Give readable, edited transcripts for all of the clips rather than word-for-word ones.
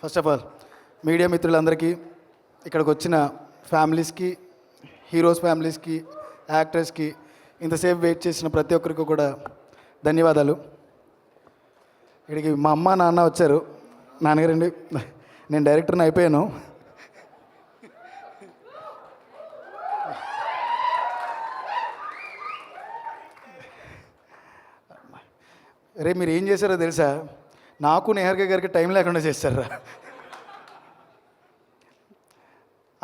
First of all media మిత్రులందరికీ, ఇక్కడికి వచ్చిన ఫ్యామిలీస్కి, హీరోస్ ఫ్యామిలీస్కి, యాక్టర్స్కి, ఇంతసేపు వెయిట్ చేసిన ప్రతి ఒక్కరికి కూడా ధన్యవాదాలు. ఇక్కడికి మా అమ్మ నాన్న వచ్చారు. నాన్నగారండి, నేను డైరెక్టర్ని అయిపోయాను. రే మీరు ఏం చేశారో తెలుసా? నాకు నిహారిక గారికి టైం లేకుండా చేశారా?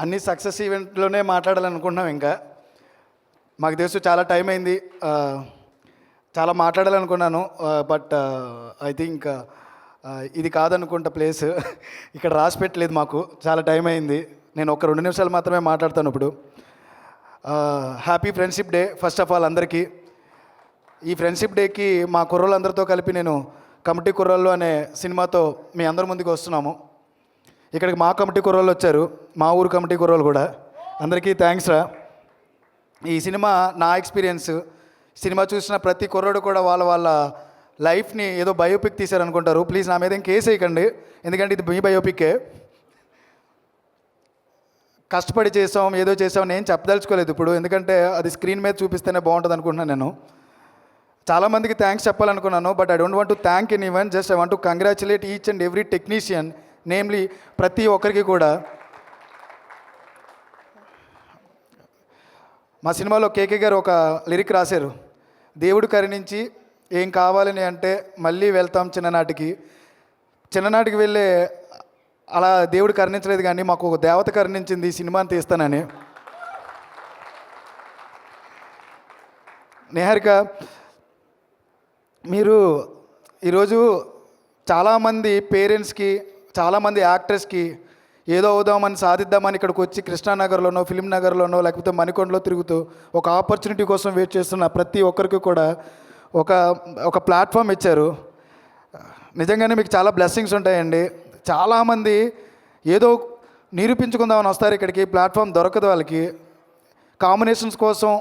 అన్ని సక్సెస్ ఈవెంట్లోనే మాట్లాడాలనుకుంటున్నాం. ఇంకా మాకు తెలుసు చాలా టైం అయింది, చాలా మాట్లాడాలనుకున్నాను. బట్ ఐ థింక్ ఇది కాదనుకుంటా ప్లేస్. ఇక్కడ రాసి పెట్టలేదు మాకు, చాలా టైం అయింది. నేను ఒక 2 నిమిషాలు మాత్రమే మాట్లాడతాను ఇప్పుడు. Happy friendship day first of all అందరికీ. ఈ ఫ్రెండ్షిప్ డేకి మా కుర్రోళ్ళందరితో కలిపి నేను కమిటీ కుర్రోళ్ళు అనే సినిమాతో మీ అందరి ముందుకు వస్తున్నాము. ఇక్కడికి మా కమిటీ కుర్రోళ్ళు వచ్చారు, మా ఊరు కమిటీ కుర్రోళ్ళు కూడా. అందరికీ థ్యాంక్స్ రా. ఈ సినిమా నా ఎక్స్పీరియన్స్. సినిమా చూసిన ప్రతి కుర్రోడు కూడా వాళ్ళ లైఫ్ని ఏదో బయోపిక్ తీశారనుకుంటారు. ప్లీజ్ నా మీద ఏం కేసు వేయకండి, ఎందుకంటే ఇది మీ బయోపిక్కే. కష్టపడి చేసాం, ఏదో చేసాం, నేను చెప్పదలుచుకోలేదు ఇప్పుడు, ఎందుకంటే అది స్క్రీన్ మీద చూపిస్తేనే బాగుంటుంది అనుకుంటున్నాను. నేను చాలామందికి థ్యాంక్స్ చెప్పాలనుకున్నాను, but I don't want to thank anyone. Just I want to congratulate each and every technician, namely ప్రతి ఒక్కరికి కూడా. మా సినిమాలో కేకే గారు ఒక లిరిక్ రాశారు, దేవుడు కరుణించి ఏం కావాలని అంటే మళ్ళీ వెళ్తాం చిన్ననాటికి. చిన్ననాటికి వెళ్ళే అలా దేవుడు కరుణించలేదు, కానీ మాకు ఒక దేవత కరుణించింది ఈ సినిమాని తీస్తానని. నిహారిక, మీరు ఈరోజు చాలామంది పేరెంట్స్కి, చాలామంది యాక్టర్స్కి ఏదో అవుదామని, సాధిద్దామని ఇక్కడికి వచ్చి కృష్ణానగర్లోనో, ఫిలిం నగర్లోనో, లేకపోతే మణికొండలో తిరుగుతూ ఒక ఆపర్చునిటీ కోసం వెయిట్ చేస్తున్న ప్రతి ఒక్కరికి కూడా ఒక ప్లాట్ఫామ్ ఇచ్చారు. నిజంగానే మీకు చాలా బ్లెస్సింగ్స్ ఉంటాయండి. చాలామంది ఏదో నిరూపించుకుందామని వస్తారు ఇక్కడికి, ప్లాట్ఫామ్ దొరకదు వాళ్ళకి. కాంబినేషన్స్ కోసం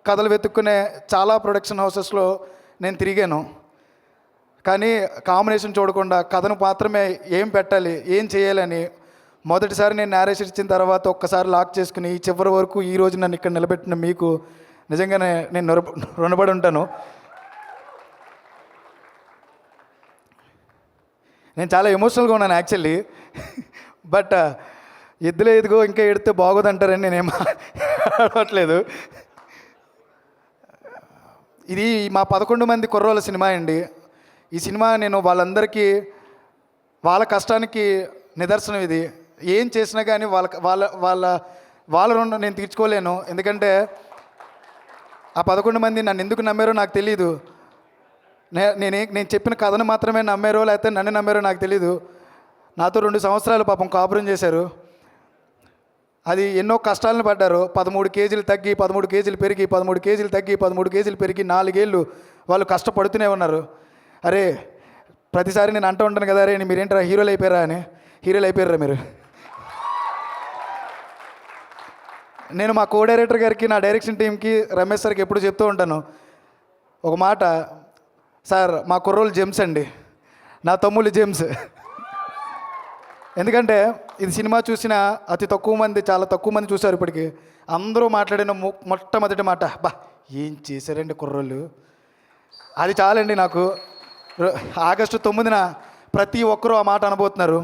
కథలు వెతుక్కునే చాలా ప్రొడక్షన్ హౌసెస్లో నేను తిరిగాను, కానీ కాంబినేషన్ చూడకుండా కథను మాత్రమే ఏం పెట్టాలి, ఏం చేయాలని మొదటిసారి నేను నేరేషన్ ఇచ్చిన తర్వాత ఒక్కసారి లాక్ చేసుకుని ఈ చివరి వరకు ఈరోజు నన్ను ఇక్కడ నిలబెట్టిన మీకు నిజంగానే నేను రుణపడి ఉంటాను. నేను చాలా ఎమోషనల్గా ఉన్నాను యాక్చువల్లీ, బట్ ఎద్దులే ఎదుగో ఇంకా ఎడితే బాగోదంటారని నేనేం ఆడవట్లేదు. ఇది మా 11 మంది కుర్రోళ్ళ సినిమా అండి. ఈ సినిమా నేను వాళ్ళందరికీ, వాళ్ళ కష్టానికి నిదర్శనం ఇది. ఏం చేసినా కానీ వాళ్ళ రుణం నేను తీర్చుకోలేను, ఎందుకంటే ఆ 11 మంది నన్ను ఎందుకు నమ్మారో నాకు తెలీదు. నేను చెప్పిన కథను మాత్రమే నమ్మారో లేకపోతే నన్ను నమ్మారో నాకు తెలీదు. నాతో 2 సంవత్సరాలు పాపం కాపురం చేశారు. అది ఎన్నో కష్టాలను పడ్డారు. 13 కేజీలు తగ్గి 13 కేజీలు పెరిగి 13 కేజీలు తగ్గి 13 కేజీలు పెరిగి 4 ఏళ్ళు వాళ్ళు కష్టపడుతూనే ఉన్నారు. అరే ప్రతిసారి నేను అంటూ ఉంటాను కదా, అరే మీరేంటారా హీరోలు అయిపోయారా అని. హీరోలు అయిపోయారా మీరు? నేను మా కో డైరెక్టర్ గారికి, నా డైరెక్షన్ టీంకి, రమేష్ సార్కి ఎప్పుడు చెప్తూ ఉంటాను ఒక మాట, సార్ మా కుర్రోళ్ళు జెమ్స్ అండి, నా తమ్ముళ్ళు జెమ్స్. ఎందుకంటే ఇది సినిమా చూసిన అతి తక్కువ మంది, చాలా తక్కువ మంది చూశారు ఇప్పటికి. అందరూ మాట్లాడిన మొట్టమొదటి మాట, బా ఏం చేశారండి కుర్రోళ్ళు. అది చాలండి నాకు. ఆగస్టు 9న ప్రతి ఒక్కరూ ఆ మాట అనబోతున్నారు.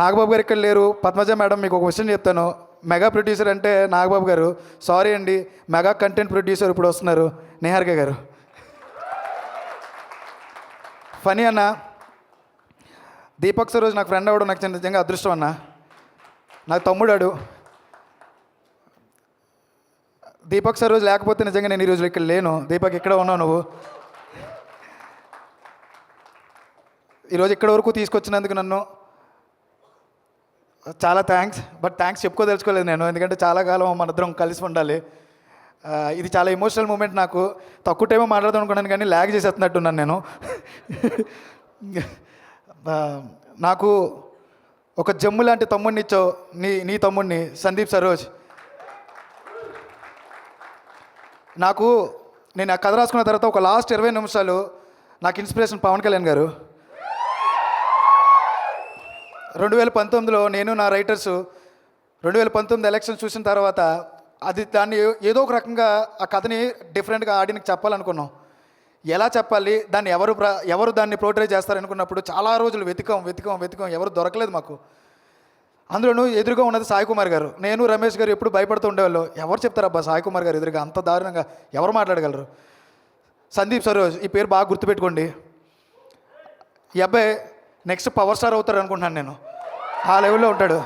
నాగబాబు గారు ఇక్కడ లేరు. పద్మజ మేడం, మీకు ఒక విషయం చెప్తాను. మెగా ప్రొడ్యూసర్ అంటే నాగబాబు గారు. సారీ అండి, మెగా కంటెంట్ ప్రొడ్యూసర్ ఇప్పుడు వస్తున్నారు నిహారిక గారు. ఫనీ అన్న, దీపక్ సరోజ్ నాకు ఫ్రెండ్ అవ్వడం నాకు నిజంగా అదృష్టం అన్న. నాకు తమ్ముడాడు. దీపక్ సరోజ్ లేకపోతే నిజంగా నేను ఈరోజు ఇక్కడ లేను. దీపక్ ఇక్కడ ఉన్నావు నువ్వు. ఈరోజు ఇక్కడ వరకు తీసుకొచ్చినందుకు నన్ను చాలా థ్యాంక్స్. బట్ థ్యాంక్స్ చెప్పుకోదలుచుకోలేదు నేను, ఎందుకంటే చాలా కాలం మనిద్దరం కలిసి ఉండాలి. ఇది చాలా ఎమోషనల్ మూమెంట్ నాకు. తక్కువ టైమో మాట్లాడదాం అనుకున్నాను, కానీ ల్యాగ్ చేసేస్తున్నట్టున్నాను నేను. నాకు ఒక జమ్ము లాంటి తమ్ముడిని ఇచ్చావు, నీ తమ్ముడిని సందీప్ సరోజ్. నేను ఆ కథ రాసుకున్న తర్వాత ఒక లాస్ట్ 20 నిమిషాలు నాకు ఇన్స్పిరేషన్ పవన్ కళ్యాణ్ గారు. 2019లో నేను నా రైటర్స్ 2019 ఎలక్షన్స్ చూసిన తర్వాత దాన్ని ఏదో ఒక రకంగా ఆ కథని డిఫరెంట్గా ఆడియన్కి చెప్పాలనుకున్నాం. ఎలా చెప్పాలి, దాన్ని ఎవరు దాన్ని పోర్ట్రే చేస్తారనుకున్నప్పుడు చాలా రోజులు వెతికాం, ఎవరు దొరకలేదు మాకు. అందులోనూ ఎదురుగా ఉన్నది సాయి కుమార్ గారు. నేను రమేష్ గారు ఎప్పుడు భయపడుతూ ఉండేవాళ్ళు, ఎవరు చెప్తారబ్బా సాయి కుమార్ గారు ఎదురుగా అంత దారుణంగా ఎవరు మాట్లాడగలరు. సందీప్ సరోజ్, ఈ పేరు బాగా గుర్తుపెట్టుకోండి. ఈ అబ్బాయి నెక్స్ట్ పవర్ స్టార్ అవుతాడు అనుకుంటున్నాను నేను. ఆ లెవెల్లో ఉంటాడు.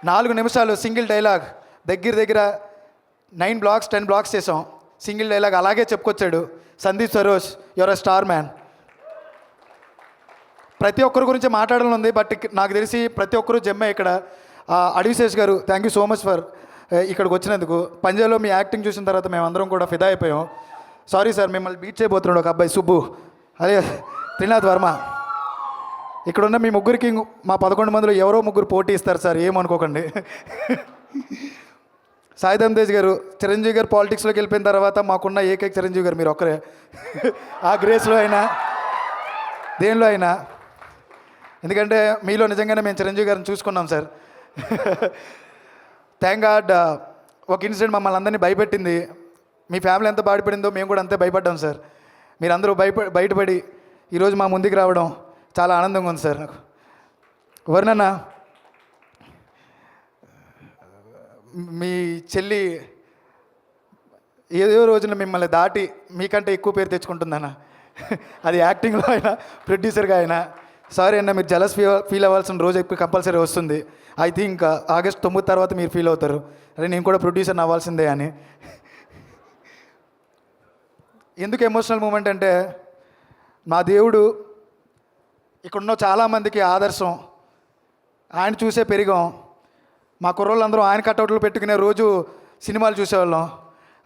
4 నిమిషాలు సింగిల్ డైలాగ్, దగ్గర 9 బ్లాక్స్ 10 బ్లాక్స్ చేసాం. సింగిల్ డైలాగ్ అలాగే చెప్పుకొచ్చాడు. Sandeep Saroj, your a star man. ప్రతి ఒక్కరి గురించి మాట్లాడాలని ఉంది, బట్ నాకు తెలిసి ప్రతి ఒక్కరు జమ్మే ఇక్కడ. అడివిశేష్ గారు, thank you so much for ఇక్కడికి వచ్చినందుకు. పంజాలో మీ యాక్టింగ్ చూసిన తర్వాత మేము అందరం కూడా ఫిదా అయిపోయాం. సారీ సార్, మిమ్మల్ని బీట్ చేయబోతున్నాడు ఒక అబ్బాయి సుబ్బు, అదే త్రినాథ్ వర్మ. ఇక్కడున్న మీ ముగ్గురికి మా 11 మందిలో ఎవరో ముగ్గురు పోటీ ఇస్తారు సార్, ఏమనుకోకండి. సాయిధమ్ తేజ్ గారు, చిరంజీవి గారు పాలిటిక్స్లోకి వెళ్ళిపోయిన తర్వాత మాకున్న ఏకైక చిరంజీవి గారు మీరు ఒక్కరే. ఆ గ్రేస్లో అయినా దేనిలో అయినా, ఎందుకంటే మీలో నిజంగానే మేము చిరంజీవి గారిని చూసుకున్నాం సార్. థ్యాంక్ గాడ్ ఒక ఇన్సిడెంట్ మమ్మల్ని అందరినీ భయపెట్టింది. మీ ఫ్యామిలీ ఎంత బాధపడిందో మేము కూడా అంతే భయపడ్డాం సార్. మీరందరూ బయటపడి ఈరోజు మా ముందుకు రావడం చాలా ఆనందంగా ఉంది సార్ నాకు. వర్ణన్న, మీ చెల్లి ఏదో రోజున మిమ్మల్ని దాటి మీకంటే ఎక్కువ పేరు తెచ్చుకుంటుందన్న. అది యాక్టింగ్లో అయినా ప్రొడ్యూసర్గా అయినా. సారీ అన్న, మీరు జలస్ ఫీల్ అవ్వాల్సిన రోజు ఎక్కువ కంపల్సరీ వస్తుంది. ఐ థింక్ ఆగస్ట్ 9 తర్వాత మీరు ఫీల్ అవుతారు, అరే నేను కూడా ప్రొడ్యూసర్ని అవ్వాల్సిందే అని. ఎందుకు ఎమోషనల్ మూమెంట్ అంటే, మా దేవుడు ఇక్కడున్న చాలామందికి ఆదర్శం. ఆయన చూసే పెరిగాం. మా కుర్రోళ్ళందరూ ఆయన కట్అవుట్లు పెట్టుకునే రోజు సినిమాలు చూసేవాళ్ళం.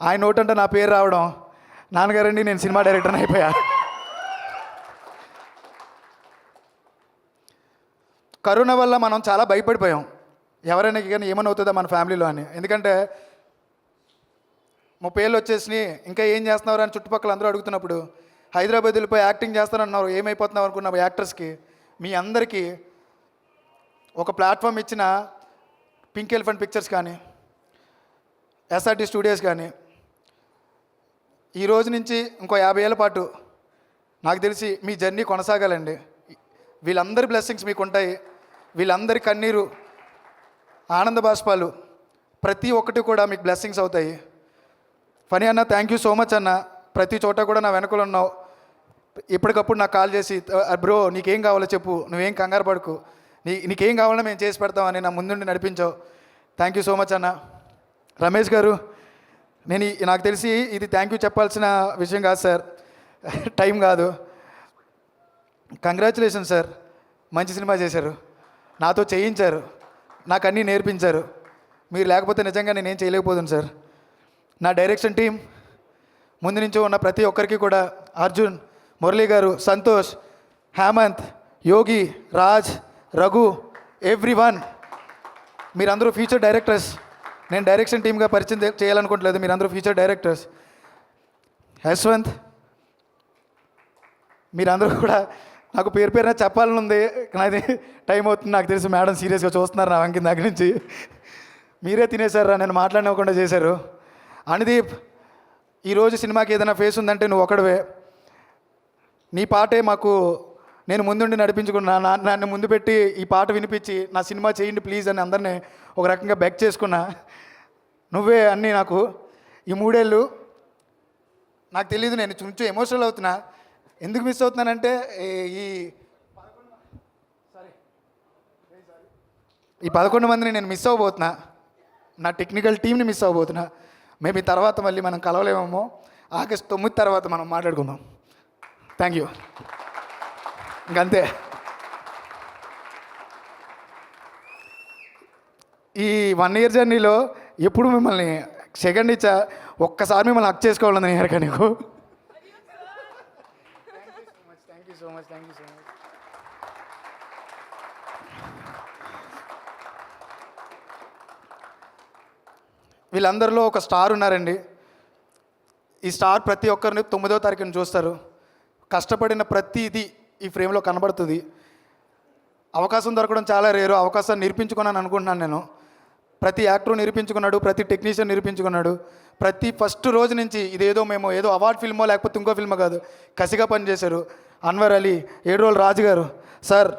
ఆయన నోటంటే నా పేరు రావడం, నాన్నగారండి నేను సినిమా డైరెక్టర్ని అయిపోయా. కరోనా వల్ల మనం చాలా భయపడిపోయాం, ఎవరైనా కానీ ఏమైనా అవుతుందా మన ఫ్యామిలీలో అని. ఎందుకంటే 30 ఏళ్ళు వచ్చేసినాయి, ఇంకా ఏం చేస్తున్నారు అని చుట్టుపక్కల అందరూ అడుగుతున్నప్పుడు, హైదరాబాద్ వెళ్ళిపోయి యాక్టింగ్ చేస్తానన్నారు, ఏమైపోతున్నావు అనుకున్న యాక్టర్స్కి మీ అందరికీ ఒక ప్లాట్ఫామ్ ఇచ్చిన పింక్ ఎలిఫెంట్ పిక్చర్స్ కానీ, ఎస్ఆర్టీ స్టూడియోస్ కానీ, ఈ రోజు నుంచి ఇంకో 50 ఏళ్ళ పాటు నాకు తెలిసి మీ జర్నీ కొనసాగాలండి. వీళ్ళందరి బ్లెస్సింగ్స్ మీకు ఉంటాయి. వీళ్ళందరి కన్నీరు, ఆనంద బాష్పాలు ప్రతి ఒక్కటి కూడా మీకు బ్లెస్సింగ్స్ అవుతాయి. ఫనీ అన్న, థ్యాంక్ యూ సో మచ్ అన్న. ప్రతి చోట కూడా నా వెనకలు ఉన్నావు. ఎప్పటికప్పుడు నాకు కాల్ చేసి, బ్రో నీకేం కావాలో చెప్పు, నువ్వేం కంగారు పడుకు, నీకేం కావాలో మేము చేసి పెడతామని నా ముందుండి నడిపించావు. థ్యాంక్ యూ సో మచ్ అన్న. రమేష్ గారు, నాకు తెలిసి ఇది థ్యాంక్ యూ చెప్పాల్సిన విషయం కాదు సార్, టైం కాదు. కంగ్రాచులేషన్ సార్, మంచి సినిమా చేశారు, నాతో చేయించారు, నాకు అన్నీ నేర్పించారు. మీరు లేకపోతే నిజంగా నేనేం చేయలేకపోతుంది సార్. నా డైరెక్షన్ టీం ముందు నుంచి ఉన్న ప్రతి ఒక్కరికి కూడా, అర్జున్, మురళీ గారు, సంతోష్, హేమంత్, యోగి, రాజ్, రఘు, ఎవ్రీవన్, మీరందరూ ఫ్యూచర్ డైరెక్టర్స్. నేను డైరెక్షన్ టీమ్గా పరిచయం చేయాలనుకోవట్లేదు, మీరందరూ ఫ్యూచర్ డైరెక్టర్స్. యశ్వంత్, మీరందరూ కూడా నాకు పేరున చెప్పాలని ఉంది, కానీ టైం అవుతుంది. నాకు తెలిసి మేడం సీరియస్గా చూస్తున్నారు నా వంకి దగ్గర నుంచి. మీరే తినేశారా, నేను మాట్లాడనివ్వకుండా చేశారు. అనుదీప్, ఈరోజు సినిమాకి ఏదైనా ఫేస్ ఉందంటే నువ్వు ఒకడవే. నీ పాటే మాకు, నేను ముందుండి నడిపించుకున్నా, నన్ను ముందు పెట్టి ఈ పాట వినిపించి నా సినిమా చేయండి ప్లీజ్ అని అందరినీ ఒక రకంగా బెగ్ చేసుకున్నా. నువ్వే అన్నీ నాకు. ఈ 3 ఏళ్ళు నాకు తెలియదు, నేను కొంచెం ఎమోషనల్ అవుతున్నా. ఎందుకు మిస్ అవుతున్నానంటే, ఈ 11 మందిని నేను మిస్ అవ్వబోతున్నా. నా టెక్నికల్ టీంని మిస్ అవ్వబోతున్నా. మేబీ తర్వాత మళ్ళీ మనం కలవలేమేమో. ఆగస్ట్ 9 తర్వాత మనం మాట్లాడుకుందాం. Thank you. ఇంకంతే. ఈ 1 ఇయర్ జర్నీలో ఎప్పుడు మిమ్మల్ని సెకండ్ ఇచ్చా, ఒక్కసారి మిమ్మల్ని హక్ చేసుకోవాలని నేను నీకు. Thank you so much. వీళ్ళందరిలో ఒక స్టార్ ఉన్నారండి. ఈ స్టార్ ప్రతి ఒక్కరిని 9వ తారీఖున చూస్తారు. కష్టపడిన ప్రతిదీ ఈ ఫ్రేమ్లో కనబడుతుంది. అవకాశం దొరకడం చాలా రేరు. అవకాశాన్ని నిరూపించుకున్నాను అనుకుంటున్నాను నేను. ప్రతి యాక్టర్ నిరూపించుకున్నాడు, ప్రతి టెక్నీషియన్ నిరూపించుకున్నాడు. ప్రతి ఫస్ట్ రోజు నుంచి ఇదేదో మేము ఏదో అవార్డ్ ఫిల్మో లేకపోతే ఇంకో ఫిల్మో కాదు, కసిగా పనిచేశారు. అన్వర్ అలీ, 7 రోజులు రాజు గారు, సార్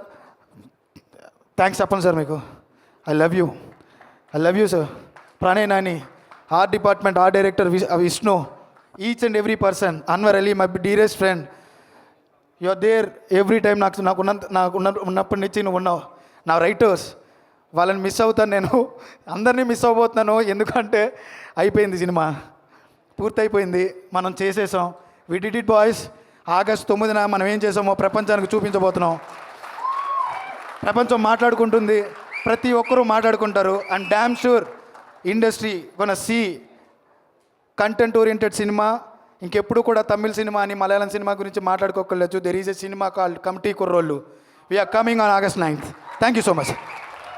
థ్యాంక్స్ చెప్పండి సార్ మీకు. I love you sir. Pranay Nani, art department, art director Vishnu, each and every person, Anwar Ali my dearest friend, you are there every time. ఉన్నప్పటి నుంచి నువ్వు ఉన్నావు. నా రైటర్స్, వాళ్ళని మిస్ అవుతాను నేను, అందరినీ మిస్ అవ్వబోతున్నాను. ఎందుకంటే అయిపోయింది, సినిమా పూర్తయిపోయింది, మనం చేసేసాం. We did it boys. August 9న మనం ఏం చేసామో ప్రపంచానికి చూపించబోతున్నాం. ప్రపంచం మాట్లాడుకుంటుంది, ప్రతి ఒక్కరూ మాట్లాడుకుంటారు. అండ్ డ్యామ్ షూర్ ఇండస్ట్రీ కొన సీ కంటెంట్ ఓరియంటెడ్ సినిమా. ఇంకెప్పుడు కూడా తమిళ్ సినిమా అని మలయాళం సినిమా గురించి మాట్లాడుకోకలేదు. There is a cinema called committee కుర్రోళ్ళు. We're coming on August 9th. Thank you so much.